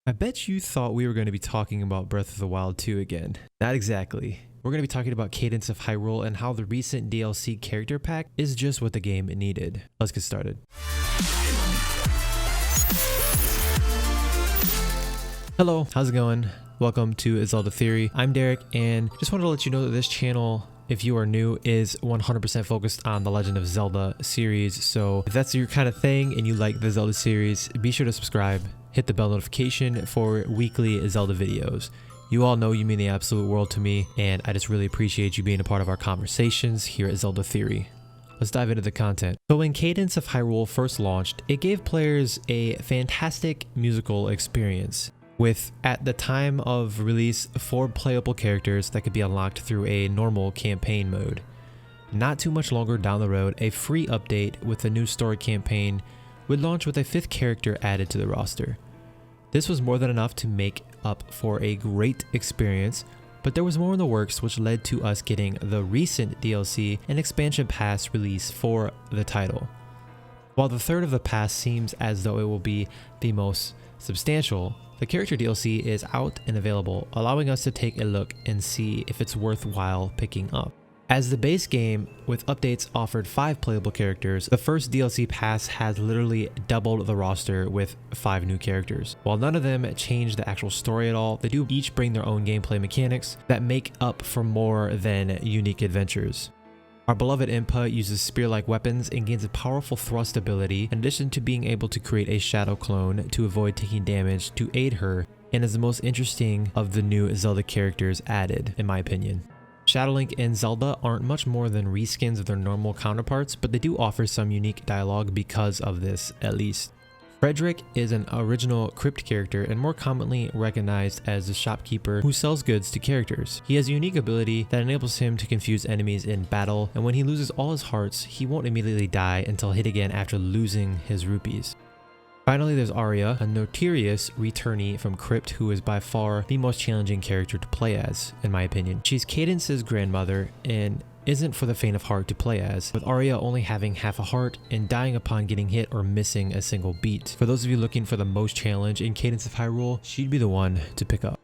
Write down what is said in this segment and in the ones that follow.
I bet you thought we were going to be talking about Breath of the Wild 2 again. Not exactly. We're going to be talking about Cadence of Hyrule and how the recent DLC character pack is just what the game needed. Let's get started. Hello, how's it going? Welcome to Zelda Theory. I'm Derek, and just wanted to let you know that this channel, if you are new, is 100% focused on the Legend of Zelda series. So if that's your kind of thing and you like the Zelda series, be sure to subscribe. Hit the bell notification for weekly Zelda videos. You all know you mean the absolute world to me, and I just really appreciate you being a part of our conversations here at Zelda Theory. Let's dive into the content. So when Cadence of Hyrule first launched, it gave players a fantastic musical experience, with, at the time of release, 4 playable characters that could be unlocked through a normal campaign mode. Not too much longer down the road, a free update with a new story campaign would launch with a 5th character added to the roster. This was more than enough to make up for a great experience, but there was more in the works, which led to us getting the recent DLC and expansion pass release for the title. While the third of the pass seems as though it will be the most substantial, the character DLC is out and available, allowing us to take a look and see if it's worthwhile picking up. As the base game, with updates, offered 5 playable characters, the first DLC pass has literally doubled the roster with 5 new characters. While none of them change the actual story at all, they do each bring their own gameplay mechanics that make up for more than unique adventures. Our beloved Impa uses spear-like weapons and gains a powerful thrust ability, in addition to being able to create a shadow clone to avoid taking damage to aid her, and is the most interesting of the new Zelda characters added, in my opinion. Link and Zelda aren't much more than reskins of their normal counterparts, but they do offer some unique dialogue because of this, at least. Frederick is an original Crypt character and more commonly recognized as the shopkeeper who sells goods to characters. He has a unique ability that enables him to confuse enemies in battle, and when he loses all his hearts, he won't immediately die until hit again after losing his rupees. Finally, there's Arya, a notorious returnee from Crypt who is by far the most challenging character to play as, in my opinion. She's Cadence's grandmother and isn't for the faint of heart to play as, with Arya only having half a heart and dying upon getting hit or missing a single beat. For those of you looking for the most challenge in Cadence of Hyrule, she'd be the one to pick up.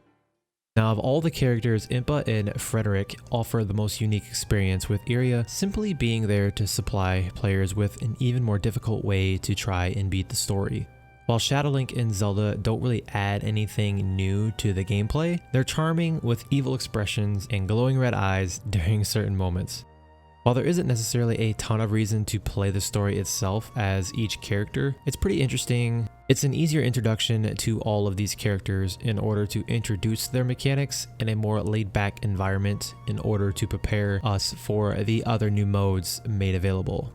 Now, of all the characters, Impa and Frederick offer the most unique experience, with Arya simply being there to supply players with an even more difficult way to try and beat the story. While Link and Zelda don't really add anything new to the gameplay, they're charming with evil expressions and glowing red eyes during certain moments. While there isn't necessarily a ton of reason to play the story itself as each character, it's pretty interesting. It's an easier introduction to all of these characters in order to introduce their mechanics in a more laid-back environment in order to prepare us for the other new modes made available.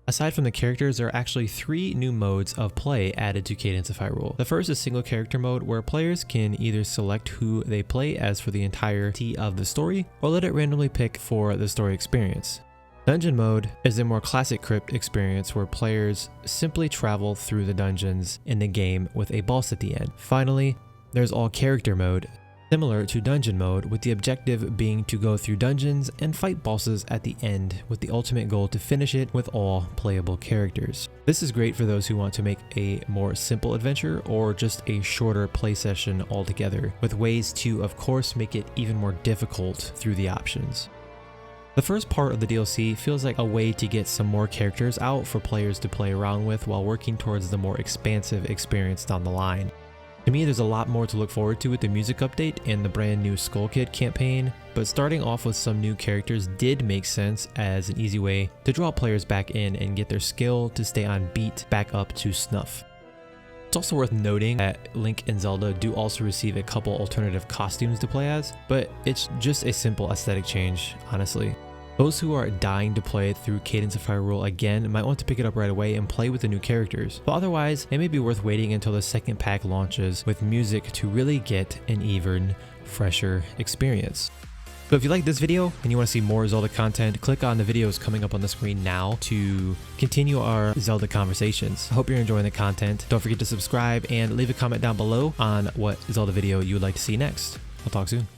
Aside from the characters, there are actually 3 new modes of play added to Cadence of Hyrule. The first is single character mode, where players can either select who they play as for the entirety of the story, or let it randomly pick for the story experience. Dungeon mode is a more classic Crypt experience where players simply travel through the dungeons in the game with a boss at the end. Finally, there's all character mode, similar to dungeon mode, with the objective being to go through dungeons and fight bosses at the end, with the ultimate goal to finish it with all playable characters. This is great for those who want to make a more simple adventure or just a shorter play session altogether, with ways to, of course, make it even more difficult through the options. The first part of the DLC feels like a way to get some more characters out for players to play around with while working towards the more expansive experience down the line. To me, there's a lot more to look forward to with the music update and the brand new Skull Kid campaign, but starting off with some new characters did make sense as an easy way to draw players back in and get their skill to stay on beat back up to snuff. It's also worth noting that Link and Zelda do also receive a couple alternative costumes to play as, but it's just a simple aesthetic change, honestly. Those who are dying to play through Cadence of Hyrule again might want to pick it up right away and play with the new characters, but otherwise it may be worth waiting until the second pack launches with music to really get an even fresher experience. So if you like this video and you want to see more Zelda content, click on the videos coming up on the screen now to continue our Zelda conversations. I hope you're enjoying the content. Don't forget to subscribe and leave a comment down below on what Zelda video you would like to see next. I'll talk soon.